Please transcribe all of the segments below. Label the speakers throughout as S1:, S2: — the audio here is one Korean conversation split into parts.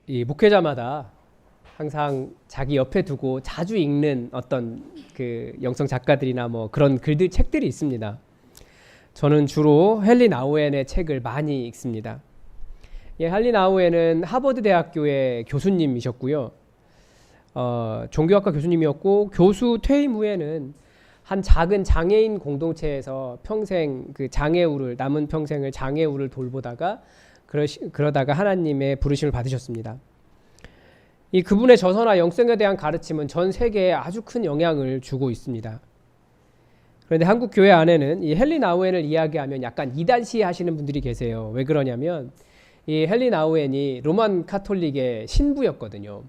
S1: 이 목회자마다 항상 자기 옆에 두고 자주 읽는 어떤 그 영성 작가들이나 뭐 그런 글들 책들이 있습니다. 저는 주로 헨리 나우엔의 책을 많이 읽습니다. 예, 헨리 나우엔은 하버드 대학교의 교수님이셨고요. 종교학과 교수님이었고 교수 퇴임 후에는 한 작은 장애인 공동체에서 평생 그 남은 평생을 장애우를 돌보다가 그러다가 하나님의 부르심을 받으셨습니다. 이 그분의 저서나 영성에 대한 가르침은 전 세계에 아주 큰 영향을 주고 있습니다. 그런데 한국 교회 안에는 이 헨리 나우엔을 이야기하면 약간 이단시 하시는 분들이 계세요. 왜 그러냐면 이 헨리 나우엔이 로만 카톨릭의 신부였거든요.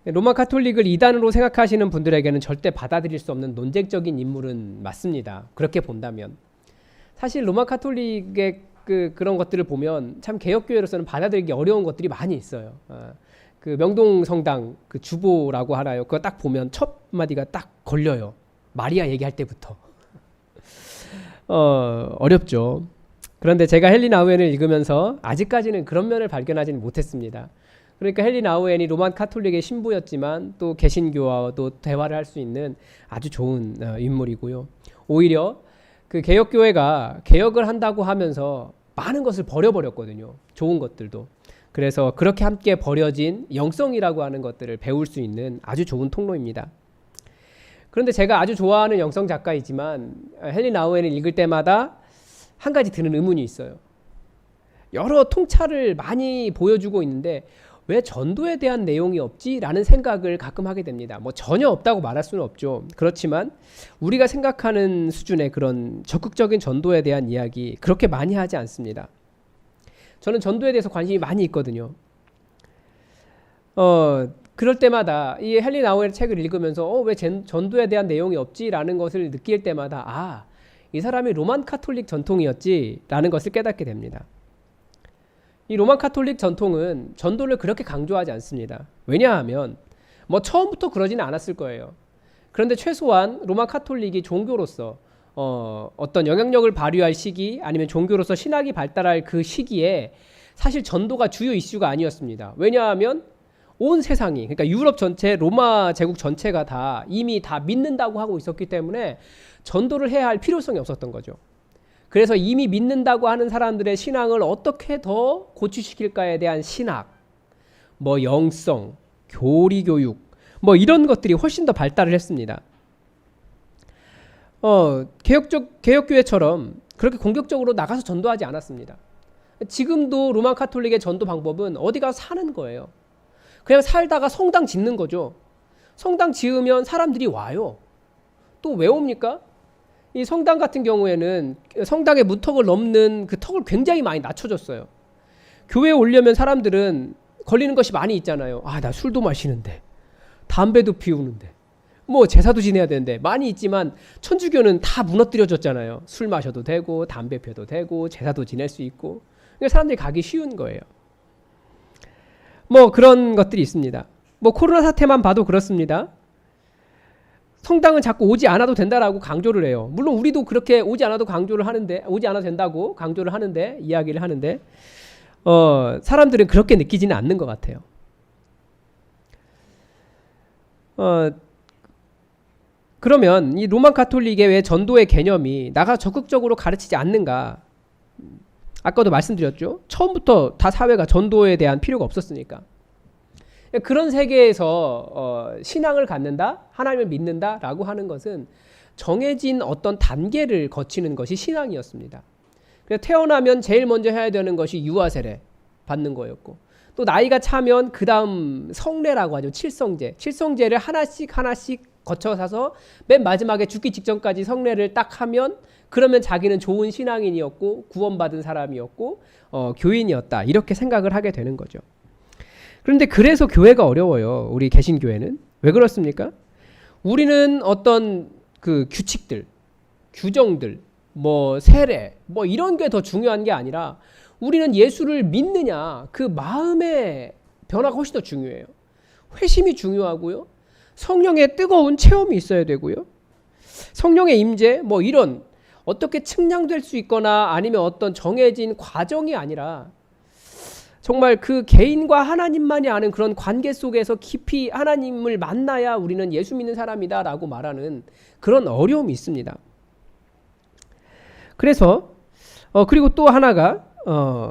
S1: 로마 카톨릭을 이단으로 생각하시는 분들에게는 절대 받아들일 수 없는 논쟁적인 인물은 맞습니다. 그렇게 본다면 사실 로마 카톨릭의 그런 것들을 보면 참 개혁교회로서는 받아들이기 어려운 것들이 많이 있어요. 그 명동 성당 그 주보라고 하나요? 그거 딱 보면 첫 마디가 딱 걸려요. 마리아 얘기할 때부터 어렵죠. 그런데 제가 헨리 나우엔을 읽으면서 아직까지는 그런 면을 발견하지는 못했습니다. 그러니까 헨리 나우엔이 로만 카톨릭의 신부였지만 또 개신교와도 대화를 할 수 있는 아주 좋은 인물이고요. 오히려 그 개혁교회가 개혁을 한다고 하면서 많은 것을 버려버렸거든요. 좋은 것들도. 그래서 그렇게 함께 버려진 영성이라고 하는 것들을 배울 수 있는 아주 좋은 통로입니다. 그런데 제가 아주 좋아하는 영성 작가이지만 헨리 나우엔을 읽을 때마다 한 가지 드는 의문이 있어요. 여러 통찰을 많이 보여주고 있는데 왜 전도에 대한 내용이 없지? 라는 생각을 가끔 하게 됩니다. 뭐 전혀 없다고 말할 수는 없죠. 그렇지만 우리가 생각하는 수준의 그런 적극적인 전도에 대한 이야기 그렇게 많이 하지 않습니다. 저는 전도에 대해서 관심이 많이 있거든요. 그럴 때마다 이 헨리 나우엔의 책을 읽으면서 왜 전도에 대한 내용이 없지? 라는 것을 느낄 때마다 이 사람이 로만 카톨릭 전통이었지? 라는 것을 깨닫게 됩니다. 이 로만 카톨릭 전통은 전도를 그렇게 강조하지 않습니다. 왜냐하면 뭐 처음부터 그러지는 않았을 거예요. 그런데 최소한 로만 카톨릭이 종교로서 어떤 영향력을 발휘할 시기 아니면 종교로서 신학이 발달할 그 시기에 사실 전도가 주요 이슈가 아니었습니다. 왜냐하면 온 세상이 그러니까 유럽 전체 로마 제국 전체가 다 이미 다 믿는다고 하고 있었기 때문에 전도를 해야 할 필요성이 없었던 거죠. 그래서 이미 믿는다고 하는 사람들의 신앙을 어떻게 더 고취시킬까에 대한 신학, 뭐 영성, 교리교육, 뭐 이런 것들이 훨씬 더 발달을 했습니다. 개혁교회처럼 그렇게 공격적으로 나가서 전도하지 않았습니다. 지금도 로만 카톨릭의 전도 방법은 어디 가서 사는 거예요. 그냥 살다가 성당 짓는 거죠. 성당 지으면 사람들이 와요. 또 왜 옵니까? 이 성당 같은 경우에는 성당의 문턱을 넘는 그 턱을 굉장히 많이 낮춰줬어요. 교회에 오려면 사람들은 걸리는 것이 많이 있잖아요. 나 술도 마시는데 담배도 피우는데 뭐 제사도 지내야 되는데 많이 있지만 천주교는 다 무너뜨려졌잖아요. 술 마셔도 되고 담배 피워도 되고 제사도 지낼 수 있고 그러니까 사람들이 가기 쉬운 거예요. 뭐 그런 것들이 있습니다. 뭐 코로나 사태만 봐도 그렇습니다. 성당은 자꾸 오지 않아도 된다라고 강조를 해요. 물론 우리도 그렇게 오지 않아도 된다고 강조를 하는데 이야기를 하는데 사람들은 그렇게 느끼지는 않는 것 같아요. 그러면 이 로만 카톨릭의 왜 전도의 개념이 나가 적극적으로 가르치지 않는가? 아까도 말씀드렸죠. 처음부터 다 사회가 전도에 대한 필요가 없었으니까. 그런 세계에서 신앙을 갖는다, 하나님을 믿는다라고 하는 것은 정해진 어떤 단계를 거치는 것이 신앙이었습니다. 그래서 태어나면 제일 먼저 해야 되는 것이 유아 세례 받는 거였고, 또 나이가 차면 그 다음 성례라고 하죠. 칠성제를 하나씩 거쳐서 맨 마지막에 죽기 직전까지 성례를 딱 하면 그러면 자기는 좋은 신앙인이었고 구원받은 사람이었고 교인이었다 이렇게 생각을 하게 되는 거죠. 그런데 그래서 교회가 어려워요. 우리 개신교회는. 왜 그렇습니까? 우리는 어떤 그 규칙들, 규정들, 뭐 세례, 뭐 이런 게 더 중요한 게 아니라 우리는 예수를 믿느냐 그 마음의 변화가 훨씬 더 중요해요. 회심이 중요하고요. 성령의 뜨거운 체험이 있어야 되고요. 성령의 임재 뭐 이런 어떻게 측량될 수 있거나 아니면 어떤 정해진 과정이 아니라 정말 그 개인과 하나님만이 아는 그런 관계 속에서 깊이 하나님을 만나야 우리는 예수 믿는 사람이다 라고 말하는 그런 어려움이 있습니다. 그래서 그리고 또 하나가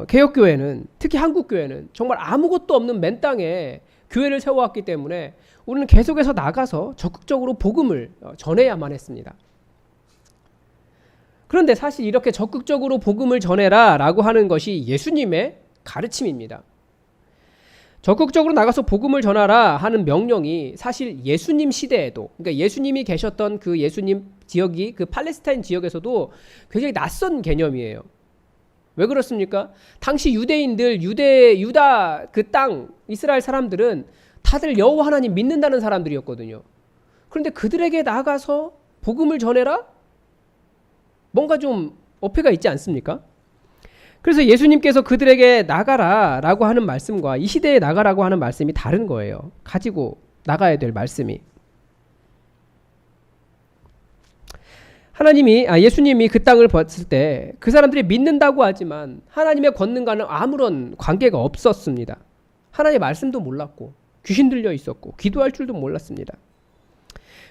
S1: 개혁교회는, 특히 한국교회는 정말 아무것도 없는 맨 땅에 교회를 세워왔기 때문에 우리는 계속해서 나가서 적극적으로 복음을 전해야만 했습니다. 그런데 사실 이렇게 적극적으로 복음을 전해라 라고 하는 것이 예수님의 가르침입니다. 적극적으로 나가서 복음을 전하라 하는 명령이 사실 예수님 시대에도, 그러니까 예수님이 계셨던 그 예수님 지역이 그 팔레스타인 지역에서도 굉장히 낯선 개념이에요. 왜 그렇습니까? 당시 유대인들, 유다 그 땅, 이스라엘 사람들은 다들 여호와 하나님 믿는다는 사람들이었거든요. 그런데 그들에게 나가서 복음을 전해라? 뭔가 좀 어폐가 있지 않습니까? 그래서 예수님께서 그들에게 나가라 라고 하는 말씀과 이 시대에 나가라고 하는 말씀이 다른 거예요. 가지고 나가야 될 말씀이. 예수님이 그 땅을 봤을 때 그 사람들이 믿는다고 하지만 하나님의 권능과는 아무런 관계가 없었습니다. 하나님의 말씀도 몰랐고 귀신 들려 있었고 기도할 줄도 몰랐습니다.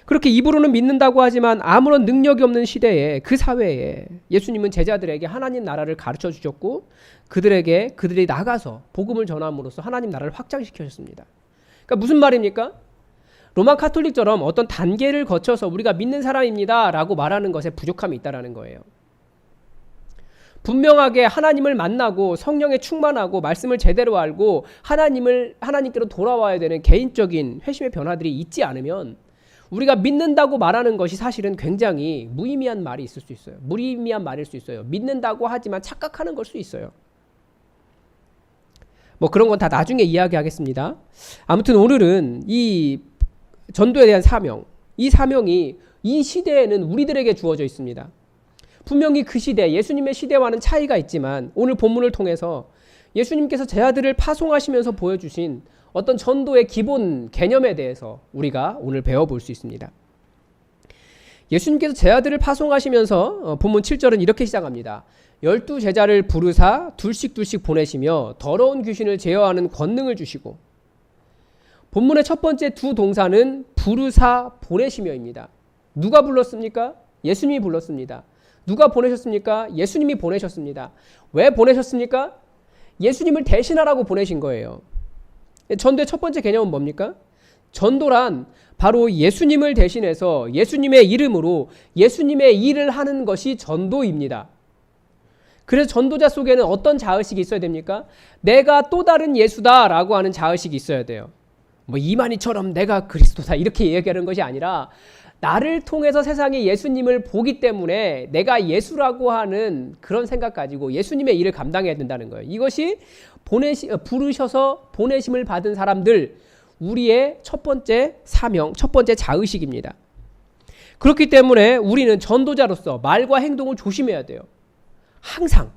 S1: 그렇게 입으로는 믿는다고 하지만 아무런 능력이 없는 시대에, 그 사회에 예수님은 제자들에게 하나님 나라를 가르쳐 주셨고 그들이 나가서 복음을 전함으로써 하나님 나라를 확장시키셨습니다. 그러니까 무슨 말입니까? 로마 카톨릭처럼 어떤 단계를 거쳐서 우리가 믿는 사람입니다 라고 말하는 것에 부족함이 있다는 거예요. 분명하게 하나님을 만나고 성령에 충만하고 말씀을 제대로 알고 하나님께로 돌아와야 되는 개인적인 회심의 변화들이 있지 않으면 우리가 믿는다고 말하는 것이 사실은 굉장히 무의미한 말이 있을 수 있어요. 무의미한 말일 수 있어요. 믿는다고 하지만 착각하는 걸 수 있어요. 뭐 그런 건 다 나중에 이야기하겠습니다. 아무튼 오늘은 이 전도에 대한 사명, 이 사명이 이 시대에는 우리들에게 주어져 있습니다. 분명히 그 시대, 예수님의 시대와는 차이가 있지만 오늘 본문을 통해서 예수님께서 제자들을 파송하시면서 보여주신 어떤 전도의 기본 개념에 대해서 우리가 오늘 배워볼 수 있습니다. 예수님께서 제자들을 파송하시면서 본문 7절은 이렇게 시작합니다. 12제자를 부르사 둘씩 보내시며 더러운 귀신을 제어하는 권능을 주시고, 본문의 첫 번째 두 동사는 부르사 보내시며입니다. 누가 불렀습니까? 예수님이 불렀습니다. 누가 보내셨습니까? 예수님이 보내셨습니다. 왜 보내셨습니까? 예수님을 대신하라고 보내신 거예요. 전도의 첫 번째 개념은 뭡니까? 전도란 바로 예수님을 대신해서 예수님의 이름으로 예수님의 일을 하는 것이 전도입니다. 그래서 전도자 속에는 어떤 자의식이 있어야 됩니까? 내가 또 다른 예수다라고 하는 자의식이 있어야 돼요. 뭐 이만희처럼 내가 그리스도다 이렇게 얘기하는 것이 아니라 나를 통해서 세상에 예수님을 보기 때문에 내가 예수라고 하는 그런 생각 가지고 예수님의 일을 감당해야 된다는 거예요. 이것이 부르셔서 보내심을 받은 사람들, 우리의 첫 번째 사명, 첫 번째 자의식입니다. 그렇기 때문에 우리는 전도자로서 말과 행동을 조심해야 돼요. 항상,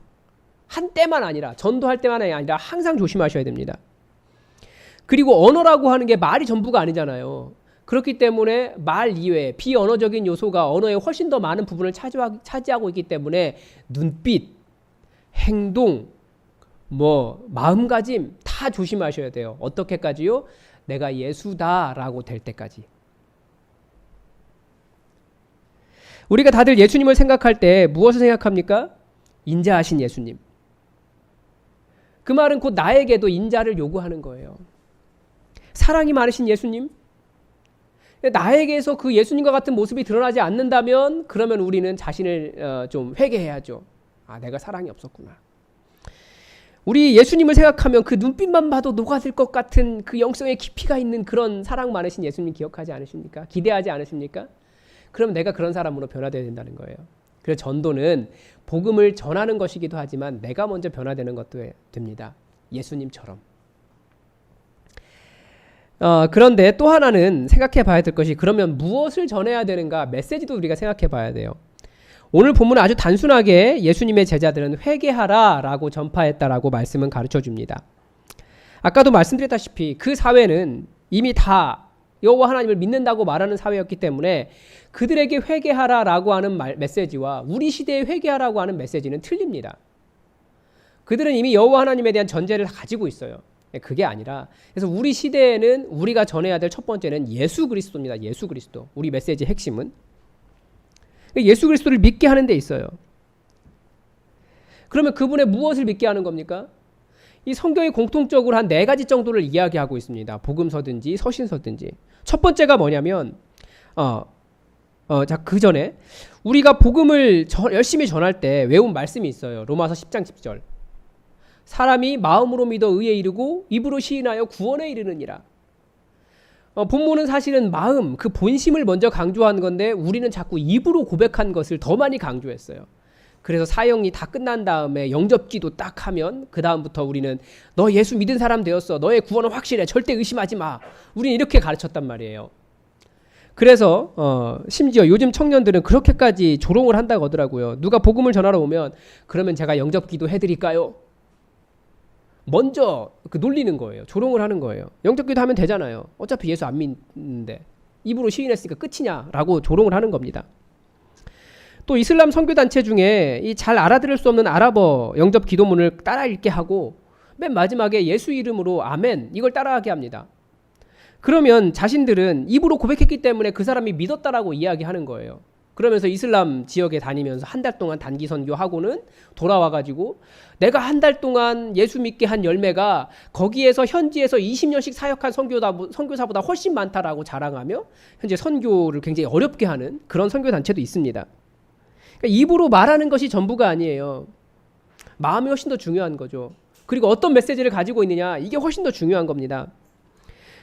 S1: 한때만 아니라, 전도할 때만이 아니라 항상 조심하셔야 됩니다. 그리고 언어라고 하는 게 말이 전부가 아니잖아요. 그렇기 때문에 말 이외에 비언어적인 요소가 언어에 훨씬 더 많은 부분을 차지하고 있기 때문에 눈빛, 행동, 마음가짐 다 조심하셔야 돼요. 어떻게까지요? 내가 예수다라고 될 때까지. 우리가 다들 예수님을 생각할 때 무엇을 생각합니까? 인자하신 예수님. 그 말은 곧 나에게도 인자를 요구하는 거예요. 사랑이 많으신 예수님. 나에게서 그 예수님과 같은 모습이 드러나지 않는다면 그러면 우리는 자신을 좀 회개해야죠. 아, 내가 사랑이 없었구나. 우리 예수님을 생각하면 그 눈빛만 봐도 녹아들 것 같은 그 영성의 깊이가 있는 그런 사랑 많으신 예수님 기억하지 않으십니까? 기대하지 않으십니까? 그럼 내가 그런 사람으로 변화되어야 된다는 거예요. 그래서 전도는 복음을 전하는 것이기도 하지만 내가 먼저 변화되는 것도 됩니다. 예수님처럼. 그런데 또 하나는 생각해 봐야 될 것이, 그러면 무엇을 전해야 되는가? 메시지도 우리가 생각해 봐야 돼요. 오늘 본문은 아주 단순하게 예수님의 제자들은 회개하라 라고 전파했다라고 말씀은 가르쳐 줍니다. 아까도 말씀드렸다시피 그 사회는 이미 다 여호와 하나님을 믿는다고 말하는 사회였기 때문에 그들에게 회개하라 라고 하는 메시지와 우리 시대에 회개하라고 하는 메시지는 틀립니다. 그들은 이미 여호와 하나님에 대한 전제를 가지고 있어요. 그게 아니라, 그래서 우리 시대에는 우리가 전해야 될 첫 번째는 예수 그리스도입니다. 예수 그리스도. 우리 메시지의 핵심은 예수 그리스도를 믿게 하는 데 있어요. 그러면 그분의 무엇을 믿게 하는 겁니까? 이 성경이 공통적으로 한 4가지 정도를 이야기하고 있습니다. 복음서든지 서신서든지. 첫 번째가 뭐냐면 그 전에 우리가 복음을 열심히 전할 때 외운 말씀이 있어요. 로마서 10장 10절. 사람이 마음으로 믿어 의에 이르고 입으로 시인하여 구원에 이르느니라. 본문은 사실은 마음, 그 본심을 먼저 강조한 건데 우리는 자꾸 입으로 고백한 것을 더 많이 강조했어요. 그래서 사형이 다 끝난 다음에 영접기도 딱 하면 그 다음부터 우리는 너 예수 믿은 사람 되었어. 너의 구원은 확실해. 절대 의심하지 마. 우리는 이렇게 가르쳤단 말이에요. 그래서 심지어 요즘 청년들은 그렇게까지 조롱을 한다고 하더라고요. 누가 복음을 전하러 오면 그러면 제가 영접기도 해드릴까요? 먼저 놀리는 거예요. 조롱을 하는 거예요. 영접기도 하면 되잖아요. 어차피 예수 안 믿는데 입으로 시인했으니까 끝이냐라고 조롱을 하는 겁니다. 또 이슬람 선교단체 중에 이 잘 알아들을 수 없는 아랍어 영접 기도문을 따라 읽게 하고 맨 마지막에 예수 이름으로 아멘 이걸 따라하게 합니다. 그러면 자신들은 입으로 고백했기 때문에 그 사람이 믿었다라고 이야기하는 거예요. 그러면서 이슬람 지역에 다니면서 한 달 동안 단기 선교하고는 돌아와가지고 내가 한 달 동안 예수 믿게 한 열매가 거기에서 현지에서 20년씩 사역한 선교사보다 훨씬 많다라고 자랑하며 현재 선교를 굉장히 어렵게 하는 그런 선교단체도 있습니다. 그러니까 입으로 말하는 것이 전부가 아니에요. 마음이 훨씬 더 중요한 거죠. 그리고 어떤 메시지를 가지고 있느냐 이게 훨씬 더 중요한 겁니다.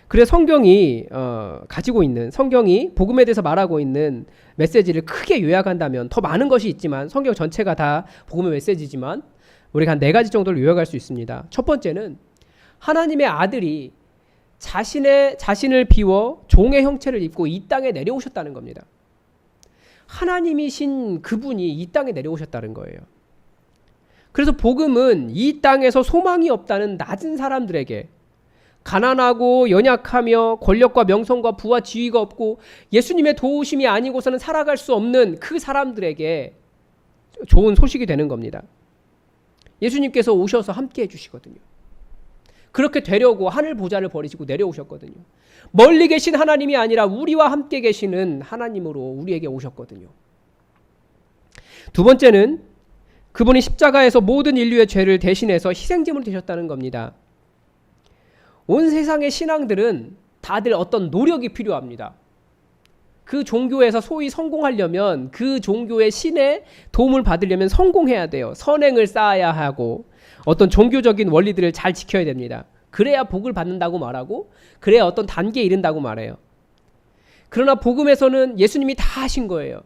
S1: 그래서 성경이 가지고 있는 성경이 복음에 대해서 말하고 있는 메시지를 크게 요약한다면 더 많은 것이 있지만 성경 전체가 다 복음의 메시지지만 우리가 한 4가지 정도를 요약할 수 있습니다. 첫 번째는 하나님의 아들이 자신을 비워 종의 형체를 입고 이 땅에 내려오셨다는 겁니다. 하나님이신 그분이 이 땅에 내려오셨다는 거예요. 그래서 복음은 이 땅에서 소망이 없다는 낮은 사람들에게 가난하고 연약하며 권력과 명성과 부와 지위가 없고 예수님의 도우심이 아니고서는 살아갈 수 없는 그 사람들에게 좋은 소식이 되는 겁니다. 예수님께서 오셔서 함께 해주시거든요. 그렇게 되려고 하늘 보좌를 버리시고 내려오셨거든요. 멀리 계신 하나님이 아니라 우리와 함께 계시는 하나님으로 우리에게 오셨거든요. 두 번째는 그분이 십자가에서 모든 인류의 죄를 대신해서 희생제물이 되셨다는 겁니다. 온 세상의 신앙들은 다들 어떤 노력이 필요합니다. 그 종교에서 소위 성공하려면 그 종교의 신의 도움을 받으려면 성공해야 돼요. 선행을 쌓아야 하고 어떤 종교적인 원리들을 잘 지켜야 됩니다. 그래야 복을 받는다고 말하고 그래야 어떤 단계에 이른다고 말해요. 그러나 복음에서는 예수님이 다 하신 거예요.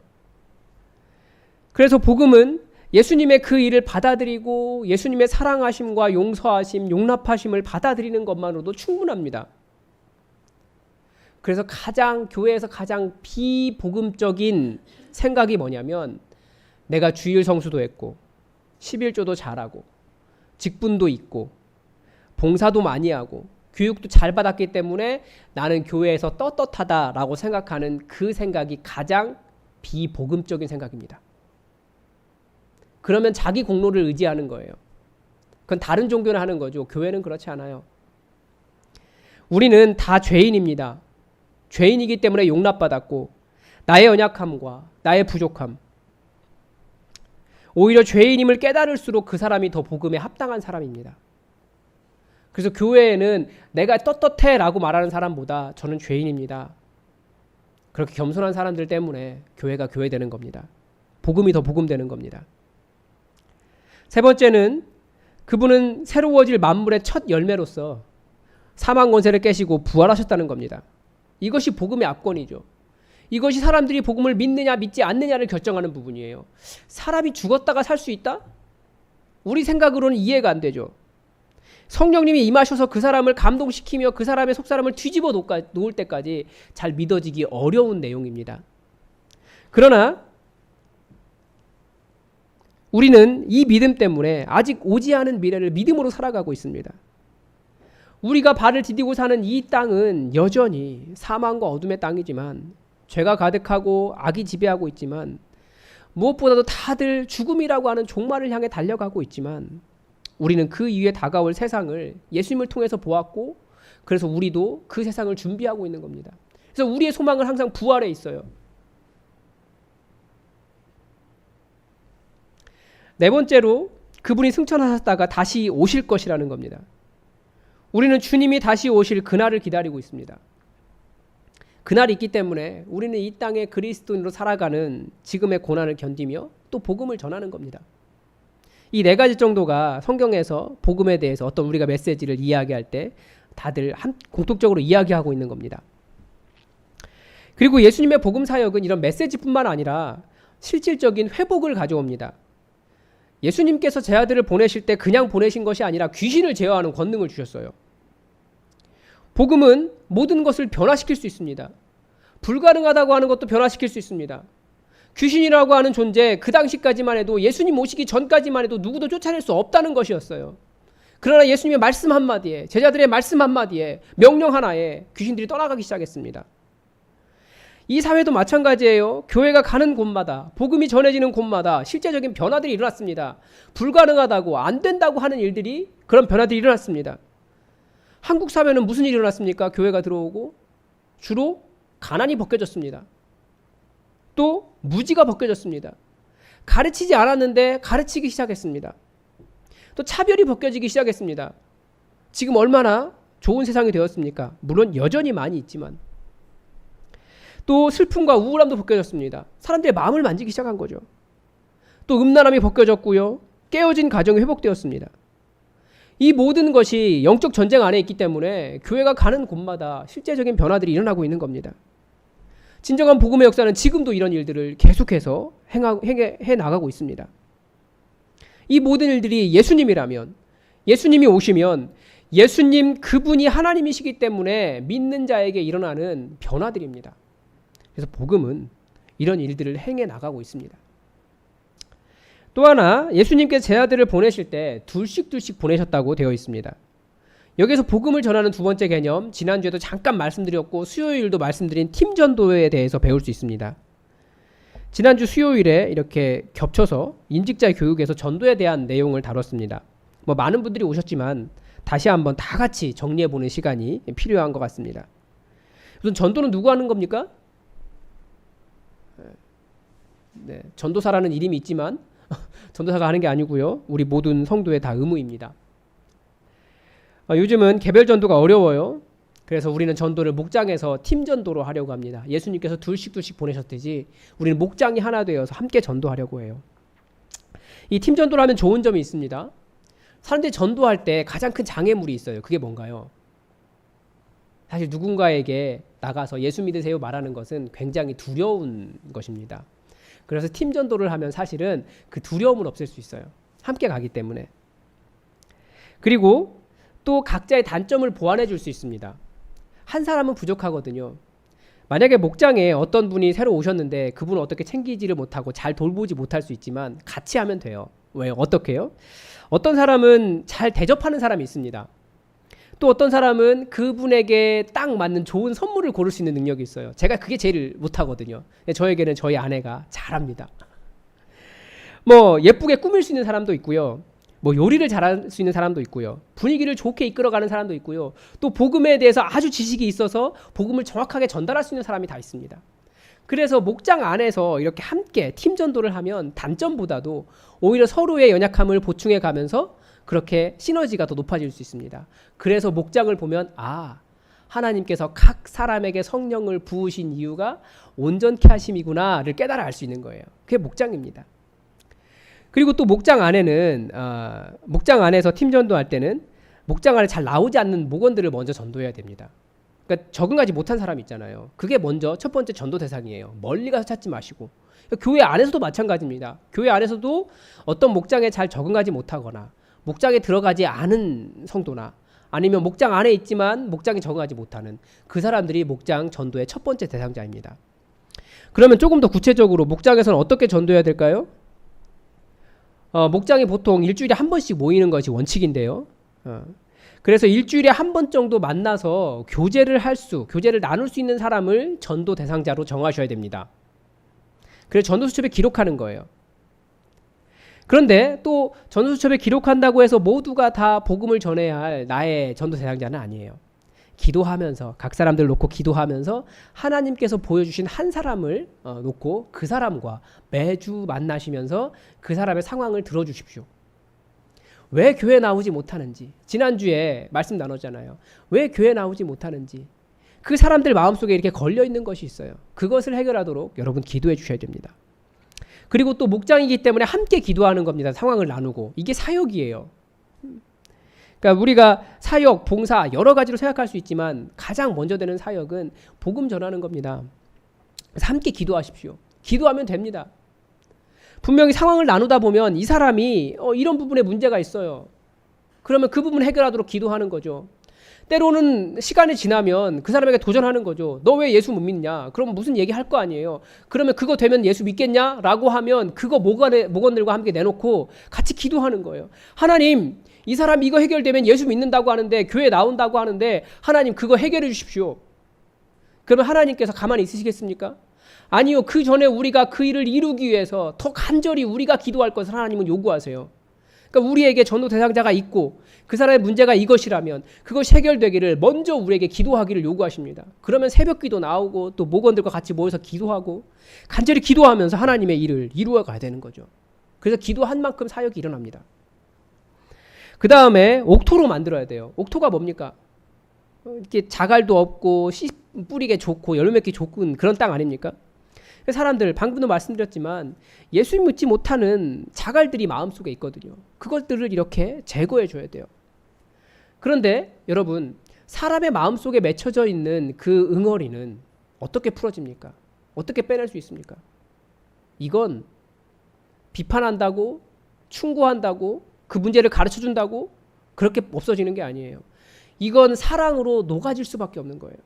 S1: 그래서 복음은 예수님의 그 일을 받아들이고 예수님의 사랑하심과 용서하심, 용납하심을 받아들이는 것만으로도 충분합니다. 그래서 교회에서 가장 비복음적인 생각이 뭐냐면 내가 주일 성수도 했고 11조도 잘하고 직분도 있고 봉사도 많이 하고 교육도 잘 받았기 때문에 나는 교회에서 떳떳하다라고 생각하는 그 생각이 가장 비복음적인 생각입니다. 그러면 자기 공로를 의지하는 거예요. 그건 다른 종교는 하는 거죠. 교회는 그렇지 않아요. 우리는 다 죄인입니다. 죄인이기 때문에 용납받았고 나의 연약함과 나의 부족함 오히려 죄인임을 깨달을수록 그 사람이 더 복음에 합당한 사람입니다. 그래서 교회에는 내가 떳떳해 라고 말하는 사람보다 저는 죄인입니다. 그렇게 겸손한 사람들 때문에 교회가 교회되는 겁니다. 복음이 더 복음되는 겁니다. 세 번째는 그분은 새로워질 만물의 첫 열매로서 사망 권세를 깨시고 부활하셨다는 겁니다. 이것이 복음의 압권이죠. 이것이 사람들이 복음을 믿느냐 믿지 않느냐를 결정하는 부분이에요. 사람이 죽었다가 살 수 있다? 우리 생각으로는 이해가 안 되죠. 성령님이 임하셔서 그 사람을 감동시키며 그 사람의 속사람을 뒤집어 놓을 때까지 잘 믿어지기 어려운 내용입니다. 그러나 우리는 이 믿음 때문에 아직 오지 않은 미래를 믿음으로 살아가고 있습니다. 우리가 발을 디디고 사는 이 땅은 여전히 사망과 어둠의 땅이지만 죄가 가득하고 악이 지배하고 있지만 무엇보다도 다들 죽음이라고 하는 종말을 향해 달려가고 있지만 우리는 그 이후에 다가올 세상을 예수님을 통해서 보았고 그래서 우리도 그 세상을 준비하고 있는 겁니다. 그래서 우리의 소망은 항상 부활에 있어요. 네 번째로 그분이 승천하셨다가 다시 오실 것이라는 겁니다. 우리는 주님이 다시 오실 그날을 기다리고 있습니다. 그날이 있기 때문에 우리는 이 땅에 그리스도인으로 살아가는 지금의 고난을 견디며 또 복음을 전하는 겁니다. 이 네 가지 정도가 성경에서 복음에 대해서 어떤 우리가 메시지를 이야기할 때 다들 공통적으로 이야기하고 있는 겁니다. 그리고 예수님의 복음 사역은 이런 메시지뿐만 아니라 실질적인 회복을 가져옵니다. 예수님께서 제 아들을 보내실 때 그냥 보내신 것이 아니라 귀신을 제어하는 권능을 주셨어요. 복음은 모든 것을 변화시킬 수 있습니다. 불가능하다고 하는 것도 변화시킬 수 있습니다. 귀신이라고 하는 존재, 그 당시까지만 해도 예수님 오시기 전까지만 해도 누구도 쫓아낼 수 없다는 것이었어요. 그러나 예수님의 말씀 한마디에, 제자들의 말씀 한마디에, 명령 하나에 귀신들이 떠나가기 시작했습니다. 이 사회도 마찬가지예요. 교회가 가는 곳마다, 복음이 전해지는 곳마다 실제적인 변화들이 일어났습니다. 불가능하다고, 안 된다고 하는 일들이, 그런 변화들이 일어났습니다. 한국 사회는 무슨 일이 일어났습니까? 교회가 들어오고 주로 가난이 벗겨졌습니다. 또 무지가 벗겨졌습니다. 가르치지 않았는데 가르치기 시작했습니다. 또 차별이 벗겨지기 시작했습니다. 지금 얼마나 좋은 세상이 되었습니까? 물론 여전히 많이 있지만. 또 슬픔과 우울함도 벗겨졌습니다. 사람들의 마음을 만지기 시작한 거죠. 또 음란함이 벗겨졌고요. 깨어진 가정이 회복되었습니다. 이 모든 것이 영적 전쟁 안에 있기 때문에 교회가 가는 곳마다 실제적인 변화들이 일어나고 있는 겁니다. 진정한 복음의 역사는 지금도 이런 일들을 계속해서 해 나가고 있습니다. 이 모든 일들이 예수님이라면, 예수님이 오시면 예수님 그분이 하나님이시기 때문에 믿는 자에게 일어나는 변화들입니다. 그래서 복음은 이런 일들을 행해 나가고 있습니다. 또 하나, 예수님께서 제 아들을 보내실 때 둘씩 보내셨다고 되어 있습니다. 여기서 복음을 전하는 두 번째 개념, 지난주에도 잠깐 말씀드렸고 수요일도 말씀드린 팀전도에 대해서 배울 수 있습니다. 지난주 수요일에 이렇게 겹쳐서 임직자 교육에서 전도에 대한 내용을 다뤘습니다. 많은 분들이 오셨지만 다시 한번 다 같이 정리해보는 시간이 필요한 것 같습니다. 우선 전도는 누구 하는 겁니까? 네, 전도사라는 이름이 있지만 전도사가 하는 게 아니고요. 우리 모든 성도의 다 의무입니다. 요즘은 개별 전도가 어려워요. 그래서 우리는 전도를 목장에서 팀 전도로 하려고 합니다. 예수님께서 둘씩 보내셨듯이 우리는 목장이 하나 되어서 함께 전도하려고 해요. 이 팀 전도를 하면 좋은 점이 있습니다. 사람들이 전도할 때 가장 큰 장애물이 있어요. 그게 뭔가요? 사실 누군가에게 나가서 예수 믿으세요 말하는 것은 굉장히 두려운 것입니다. 그래서 팀 전도를 하면 사실은 그 두려움을 없앨 수 있어요. 함께 가기 때문에. 그리고 또 각자의 단점을 보완해 줄 수 있습니다. 한 사람은 부족하거든요. 만약에 목장에 어떤 분이 새로 오셨는데 그분을 어떻게 챙기지를 못하고 잘 돌보지 못할 수 있지만 같이 하면 돼요. 왜요? 어떻게 해요? 어떤 사람은 잘 대접하는 사람이 있습니다. 또 어떤 사람은 그분에게 딱 맞는 좋은 선물을 고를 수 있는 능력이 있어요. 제가 그게 제일 못하거든요. 저에게는 저희 아내가 잘합니다. 예쁘게 꾸밀 수 있는 사람도 있고요. 요리를 잘할 수 있는 사람도 있고요. 분위기를 좋게 이끌어가는 사람도 있고요. 또 복음에 대해서 아주 지식이 있어서 복음을 정확하게 전달할 수 있는 사람이 다 있습니다. 그래서 목장 안에서 이렇게 함께 팀 전도를 하면 단점보다도 오히려 서로의 연약함을 보충해 가면서 그렇게 시너지가 더 높아질 수 있습니다. 그래서 목장을 보면 하나님께서 각 사람에게 성령을 부으신 이유가 온전케 하심이구나를 깨달아 알 수 있는 거예요. 그게 목장입니다. 그리고 또 목장 안에는 목장 안에서 팀 전도할 때는 목장 안에 잘 나오지 않는 목원들을 먼저 전도해야 됩니다. 그러니까 적응하지 못한 사람이 있잖아요. 그게 먼저 첫 번째 전도 대상이에요. 멀리 가서 찾지 마시고. 교회 안에서도 마찬가지입니다. 교회 안에서도 어떤 목장에 잘 적응하지 못하거나 목장에 들어가지 않은 성도나 아니면 목장 안에 있지만 목장에 적응하지 못하는 그 사람들이 목장 전도의 첫 번째 대상자입니다. 그러면 조금 더 구체적으로 목장에서는 어떻게 전도해야 될까요? 목장이 보통 일주일에 한 번씩 모이는 것이 원칙인데요. 그래서 일주일에 한 번 정도 만나서 교제를 나눌 수 있는 사람을 전도 대상자로 정하셔야 됩니다. 그래서 전도 수첩에 기록하는 거예요. 그런데 또 전도수첩에 기록한다고 해서 모두가 다 복음을 전해야 할 나의 전도 대상자는 아니에요. 기도하면서 각 사람들 놓고 기도하면서 하나님께서 보여주신 한 사람을 놓고 그 사람과 매주 만나시면서 그 사람의 상황을 들어주십시오. 왜 교회 나오지 못하는지, 지난주에 말씀 나눴잖아요. 왜 교회 나오지 못하는지, 그 사람들 마음속에 이렇게 걸려있는 것이 있어요. 그것을 해결하도록 여러분 기도해 주셔야 됩니다. 그리고 또 목장이기 때문에 함께 기도하는 겁니다. 상황을 나누고. 이게 사역이에요. 그러니까 우리가 사역, 봉사 여러 가지로 생각할 수 있지만 가장 먼저 되는 사역은 복음 전하는 겁니다. 그래서 함께 기도하십시오. 기도하면 됩니다. 분명히 상황을 나누다 보면 이 사람이 이런 부분에 문제가 있어요. 그러면 그 부분 해결하도록 기도하는 거죠. 때로는 시간이 지나면 그 사람에게 도전하는 거죠. 너 왜 예수 못 믿냐? 그럼 무슨 얘기할 거 아니에요. 그러면 그거 되면 예수 믿겠냐? 라고 하면 그거 목원들과 함께 내놓고 같이 기도하는 거예요. 하나님, 이 사람 이거 해결되면 예수 믿는다고 하는데, 교회 나온다고 하는데, 하나님 그거 해결해 주십시오. 그러면 하나님께서 가만히 있으시겠습니까? 아니요. 그 전에 우리가 그 일을 이루기 위해서 더 간절히 우리가 기도할 것을 하나님은 요구하세요. 그러니까 우리에게 전도 대상자가 있고 그 사람의 문제가 이것이라면 그것이 해결되기를 먼저 우리에게 기도하기를 요구하십니다. 그러면 새벽 기도 나오고 또 목원들과 같이 모여서 기도하고 간절히 기도하면서 하나님의 일을 이루어 가야 되는 거죠. 그래서 기도한 만큼 사역이 일어납니다. 그 다음에 옥토로 만들어야 돼요. 옥토가 뭡니까? 이렇게 자갈도 없고 씨 뿌리게 좋고 열매 맺기 좋은 그런 땅 아닙니까? 사람들 방금도 말씀드렸지만 예수 믿지 못하는 자갈들이 마음속에 있거든요. 그것들을 이렇게 제거해 줘야 돼요. 그런데 여러분, 사람의 마음속에 맺혀져 있는 그 응어리는 어떻게 풀어집니까? 어떻게 빼낼 수 있습니까? 이건 비판한다고, 충고한다고, 그 문제를 가르쳐준다고 그렇게 없어지는 게 아니에요. 이건 사랑으로 녹아질 수밖에 없는 거예요.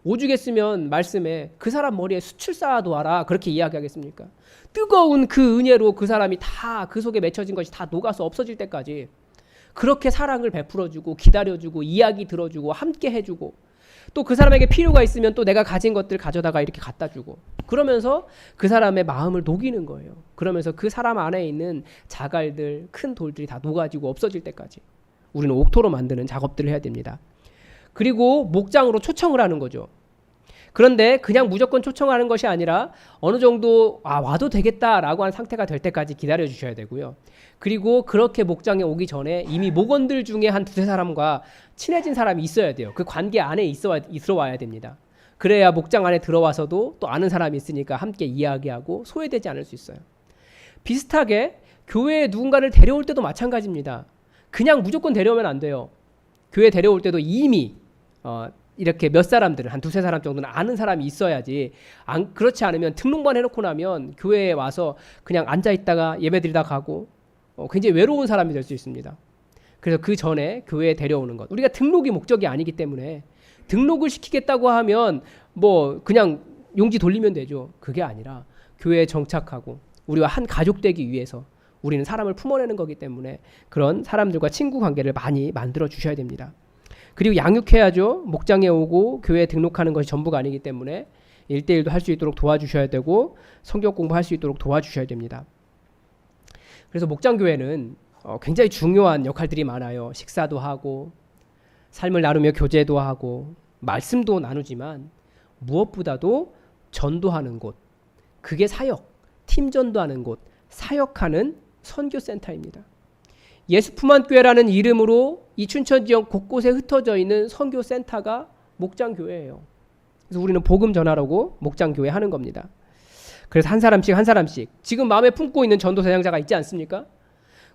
S1: 오죽했으면 말씀에 그 사람 머리에 숯을 쌓아두어라 그렇게 이야기하겠습니까? 뜨거운 그 은혜로 그 사람이 다 그 속에 맺혀진 것이 다 녹아서 없어질 때까지 그렇게 사랑을 베풀어주고 기다려주고 이야기 들어주고 함께 해주고 또 그 사람에게 필요가 있으면 또 내가 가진 것들 가져다가 이렇게 갖다주고 그러면서 그 사람의 마음을 녹이는 거예요. 그러면서 그 사람 안에 있는 자갈들 큰 돌들이 다 녹아지고 없어질 때까지 우리는 옥토로 만드는 작업들을 해야 됩니다. 그리고 목장으로 초청을 하는 거죠. 그런데 그냥 무조건 초청하는 것이 아니라 어느 정도 와도 되겠다라고 하는 상태가 될 때까지 기다려 주셔야 되고요. 그리고 그렇게 목장에 오기 전에 이미 목원들 중에 한 두세 사람과 친해진 사람이 있어야 돼요. 그 관계 안에 들어와야 됩니다. 그래야 목장 안에 들어와서도 또 아는 사람이 있으니까 함께 이야기하고 소외되지 않을 수 있어요. 비슷하게 교회에 누군가를 데려올 때도 마찬가지입니다. 그냥 무조건 데려오면 안 돼요. 교회 데려올 때도 이미 이렇게 몇 사람들은 한 두세 사람 정도는 아는 사람이 있어야지 그렇지 않으면 등록만 해놓고 나면 교회에 와서 그냥 앉아있다가 예배드리다 가고 굉장히 외로운 사람이 될 수 있습니다. 그래서 그 전에 교회에 데려오는 것 우리가 등록이 목적이 아니기 때문에 등록을 시키겠다고 하면 뭐 그냥 용지 돌리면 되죠. 그게 아니라 교회에 정착하고 우리와 한 가족 되기 위해서 우리는 사람을 품어내는 거기 때문에 그런 사람들과 친구 관계를 많이 만들어 주셔야 됩니다. 그리고 양육해야죠. 목장에 오고 교회에 등록하는 것이 전부가 아니기 때문에 1대1도 할 수 있도록 도와주셔야 되고 성경 공부할 수 있도록 도와주셔야 됩니다. 그래서 목장교회는 굉장히 중요한 역할들이 많아요. 식사도 하고 삶을 나누며 교제도 하고 말씀도 나누지만 무엇보다도 전도하는 곳, 그게 사역, 팀 전도하는 곳, 사역하는 선교센터입니다. 예수품안교회라는 이름으로 이 춘천 지역 곳곳에 흩어져 있는 선교센터가 목장교회예요. 그래서 우리는 복음 전하라고 목장교회 하는 겁니다. 그래서 한 사람씩 지금 마음에 품고 있는 전도 대상자가 있지 않습니까?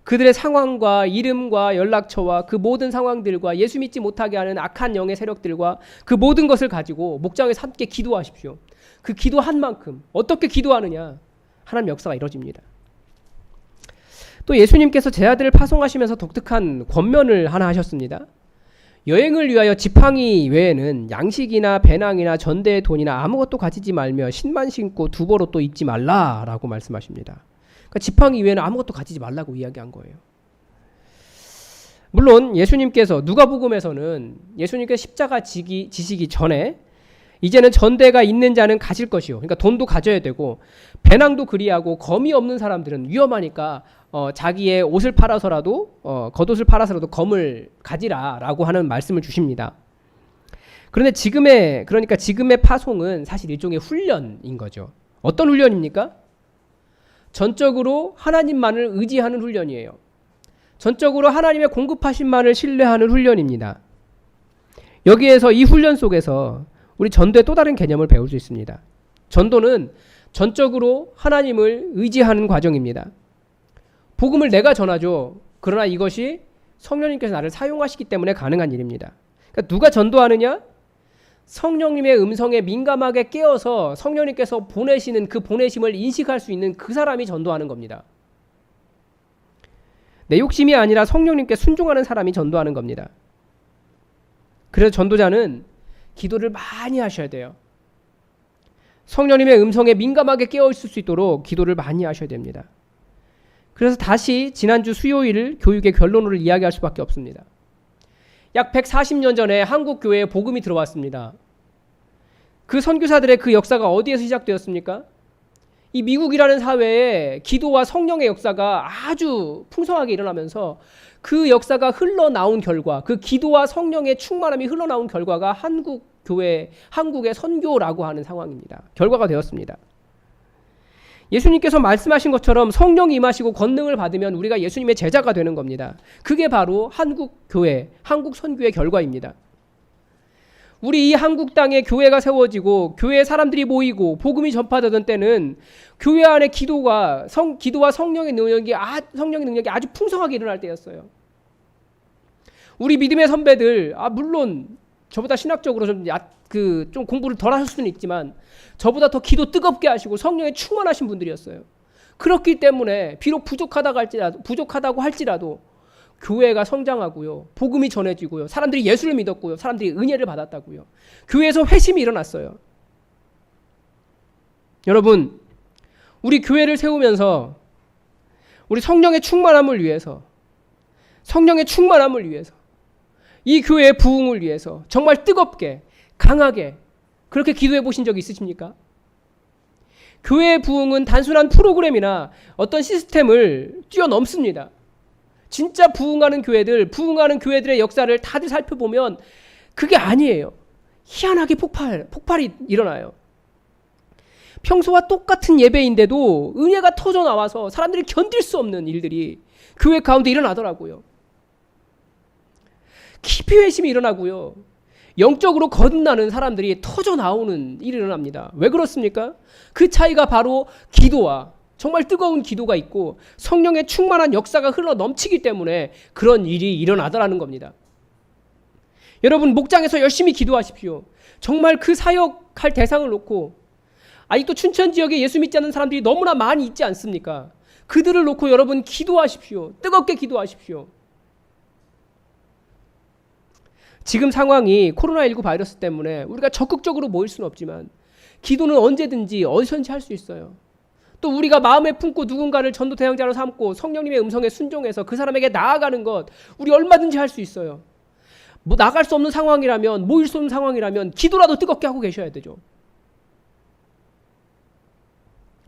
S1: 그들의 상황과 이름과 연락처와 그 모든 상황들과 예수 믿지 못하게 하는 악한 영의 세력들과 그 모든 것을 가지고 목장에서 함께 기도하십시오. 그 기도한 만큼 어떻게 기도하느냐? 하나님 역사가 이루어집니다. 또 예수님께서 제 아들을 파송하시면서 독특한 권면을 하나 하셨습니다. 여행을 위하여 지팡이 외에는 양식이나 배낭이나 전대의 돈이나 아무것도 가지지 말며 신만 신고 두벌옷도 입지 말라라고 말씀하십니다. 그러니까 지팡이 외에는 아무것도 가지지 말라고 이야기한 거예요. 물론 예수님께서 누가복음에서는 예수님께서 십자가 지시기 전에 이제는 전대가 있는 자는 가질 것이요. 그러니까 돈도 가져야 되고 배낭도 그리하고 검이 없는 사람들은 위험하니까 자기의 옷을 팔아서라도 겉옷을 팔아서라도 검을 가지라라고 하는 말씀을 주십니다. 그런데 지금의 파송은 사실 일종의 훈련인 거죠. 어떤 훈련입니까? 전적으로 하나님만을 의지하는 훈련이에요. 전적으로 하나님의 공급하신만을 신뢰하는 훈련입니다. 여기에서 이 훈련 속에서 우리 전도의 또 다른 개념을 배울 수 있습니다. 전도는 전적으로 하나님을 의지하는 과정입니다. 복음을 내가 전하죠. 그러나 이것이 성령님께서 나를 사용하시기 때문에 가능한 일입니다. 그러니까 누가 전도하느냐? 성령님의 음성에 민감하게 깨어서 성령님께서 보내시는 그 보내심을 인식할 수 있는 그 사람이 전도하는 겁니다. 내 욕심이 아니라 성령님께 순종하는 사람이 전도하는 겁니다. 그래서 전도자는 기도를 많이 하셔야 돼요. 성령님의 음성에 민감하게 깨어있을 수 있도록 기도를 많이 하셔야 됩니다. 그래서 다시 지난주 수요일 교육의 결론을 이야기할 수밖에 없습니다. 약 140년 전에 한국 교회에 복음이 들어왔습니다. 그 선교사들의 그 역사가 어디에서 시작되었습니까? 이 미국이라는 사회에 기도와 성령의 역사가 아주 풍성하게 일어나면서 그 역사가 흘러나온 결과, 그 기도와 성령의 충만함이 흘러나온 결과가 한국 교회, 한국의 선교라고 하는 상황입니다. 결과가 되었습니다. 예수님께서 말씀하신 것처럼 성령이 임하시고 권능을 받으면 우리가 예수님의 제자가 되는 겁니다. 그게 바로 한국 교회, 한국 선교의 결과입니다. 우리 이 한국 땅에 교회가 세워지고 교회에 사람들이 모이고 복음이 전파되던 때는 교회 안에 기도와 성령의 능력이 아주 풍성하게 일어날 때였어요. 우리 믿음의 선배들, 물론 저보다 신학적으로 좀 공부를 덜 하실 수는 있지만 저보다 더 기도 뜨겁게 하시고 성령에 충만하신 분들이었어요. 그렇기 때문에 비록 부족하다고 할지라도 교회가 성장하고요. 복음이 전해지고요. 사람들이 예수를 믿었고요. 사람들이 은혜를 받았다고요. 교회에서 회심이 일어났어요. 여러분, 우리 교회를 세우면서 우리 성령의 충만함을 위해서 이 교회의 부흥을 위해서 정말 뜨겁게 강하게 그렇게 기도해 보신 적이 있으십니까? 교회의 부흥은 단순한 프로그램이나 어떤 시스템을 뛰어넘습니다. 진짜 부흥하는 교회들의 역사를 다들 살펴보면 그게 아니에요. 희한하게 폭발이 일어나요. 평소와 똑같은 예배인데도 은혜가 터져 나와서 사람들이 견딜 수 없는 일들이 교회 가운데 일어나더라고요. 깊이 회심이 일어나고요. 영적으로 거듭나는 사람들이 터져 나오는 일이 일어납니다. 왜 그렇습니까? 그 차이가 바로 기도와 정말 뜨거운 기도가 있고 성령의 충만한 역사가 흘러 넘치기 때문에 그런 일이 일어나더라는 겁니다. 여러분, 목장에서 열심히 기도하십시오. 정말 그 사역할 대상을 놓고 아직도 춘천 지역에 예수 믿지 않는 사람들이 너무나 많이 있지 않습니까? 그들을 놓고 여러분 기도하십시오. 뜨겁게 기도하십시오. 지금 상황이 코로나19 바이러스 때문에 우리가 적극적으로 모일 수는 없지만 기도는 언제든지 어디선지 할 수 있어요. 또 우리가 마음에 품고 누군가를 전도 대상자로 삼고 성령님의 음성에 순종해서 그 사람에게 나아가는 것 우리 얼마든지 할 수 있어요. 나갈 수 없는 상황이라면, 모일 수 없는 상황이라면 기도라도 뜨겁게 하고 계셔야 되죠.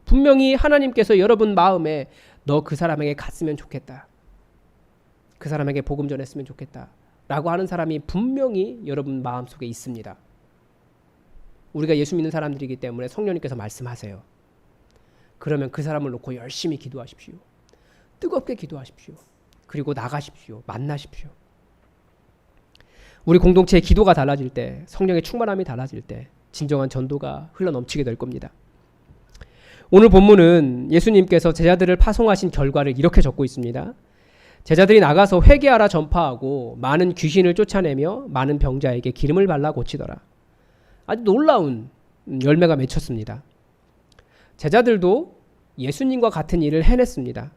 S1: 분명히 하나님께서 여러분 마음에 너 그 사람에게 갔으면 좋겠다. 그 사람에게 복음 전했으면 좋겠다. 라고 하는 사람이 분명히 여러분 마음속에 있습니다. 우리가 예수 믿는 사람들이기 때문에 성령님께서 말씀하세요. 그러면 그 사람을 놓고 열심히 기도하십시오. 뜨겁게 기도하십시오. 그리고 나가십시오. 만나십시오. 우리 공동체의 기도가 달라질 때, 성령의 충만함이 달라질 때 진정한 전도가 흘러넘치게 될 겁니다. 오늘 본문은 예수님께서 제자들을 파송하신 결과를 이렇게 적고 있습니다. 제자들이 나가서 회개하라 전파하고 많은 귀신을 쫓아내며 많은 병자에게 기름을 발라 고치더라. 아주 놀라운 열매가 맺혔습니다. 제자들도 예수님과 같은 일을 해냈습니다.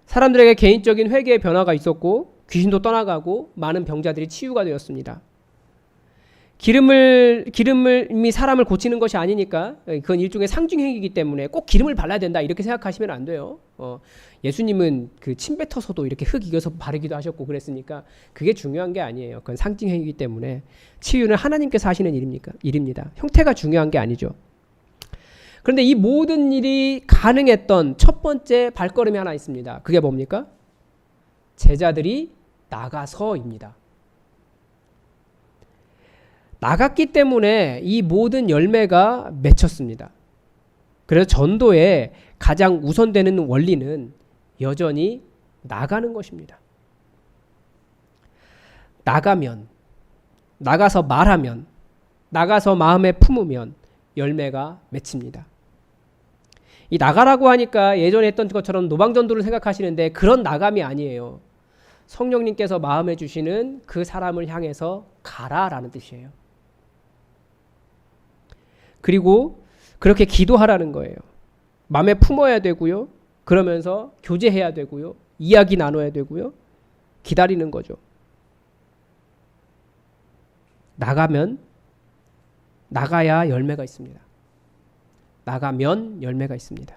S1: 사람들에게 개인적인 회개의 변화가 있었고 귀신도 떠나가고 많은 병자들이 치유가 되었습니다. 기름이 사람을 고치는 것이 아니니까 그건 일종의 상징행위이기 때문에 꼭 기름을 발라야 된다 이렇게 생각하시면 안 돼요. 예수님은 그 침 뱉어서도 이렇게 흙 이겨서 바르기도 하셨고 그랬으니까 그게 중요한 게 아니에요. 그건 상징행위이기 때문에 치유는 하나님께서 하시는 일입니다. 형태가 중요한 게 아니죠. 그런데 이 모든 일이 가능했던 첫 번째 발걸음이 하나 있습니다. 그게 뭡니까? 제자들이 나가서입니다. 나갔기 때문에 이 모든 열매가 맺혔습니다. 그래서 전도의 가장 우선되는 원리는 여전히 나가는 것입니다. 나가면, 나가서 말하면, 나가서 마음에 품으면 열매가 맺힙니다. 이 나가라고 하니까 예전에 했던 것처럼 노방전도를 생각하시는데 그런 나감이 아니에요. 성령님께서 마음에 주시는 그 사람을 향해서 가라라는 뜻이에요. 그리고 그렇게 기도하라는 거예요. 마음에 품어야 되고요. 그러면서 교제해야 되고요. 이야기 나눠야 되고요. 기다리는 거죠. 나가야 열매가 있습니다. 나가면 열매가 있습니다.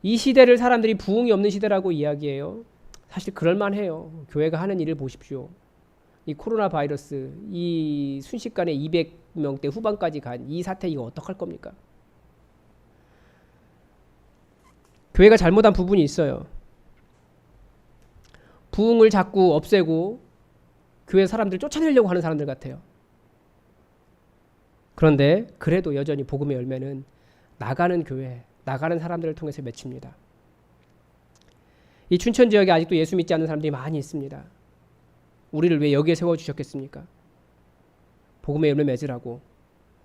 S1: 이 시대를 사람들이 부흥이 없는 시대라고 이야기해요. 사실 그럴만해요. 교회가 하는 일을 보십시오. 이 코로나 바이러스, 이 순식간에 200명대 후반까지 간 이 사태 이거 어떡할 겁니까? 교회가 잘못한 부분이 있어요. 부흥을 자꾸 없애고 교회 사람들 쫓아내려고 하는 사람들 같아요. 그런데 그래도 여전히 복음의 열매는 나가는 교회, 나가는 사람들을 통해서 맺힙니다. 이 춘천 지역에 아직도 예수 믿지 않는 사람들이 많이 있습니다. 우리를 왜 여기에 세워주셨겠습니까? 복음의 열매 맺으라고.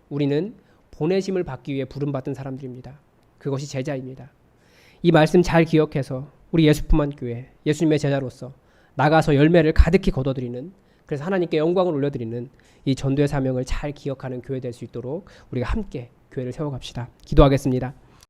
S1: 우리는 보내심을 받기 위해 부름받은 사람들입니다. 그것이 제자입니다. 이 말씀 잘 기억해서 우리 예수품만 교회, 예수님의 제자로서 나가서 열매를 가득히 거둬들이는, 그래서 하나님께 영광을 올려드리는 이 전도의 사명을 잘 기억하는 교회 될 수 있도록 우리가 함께 교회를 세워갑시다. 기도하겠습니다.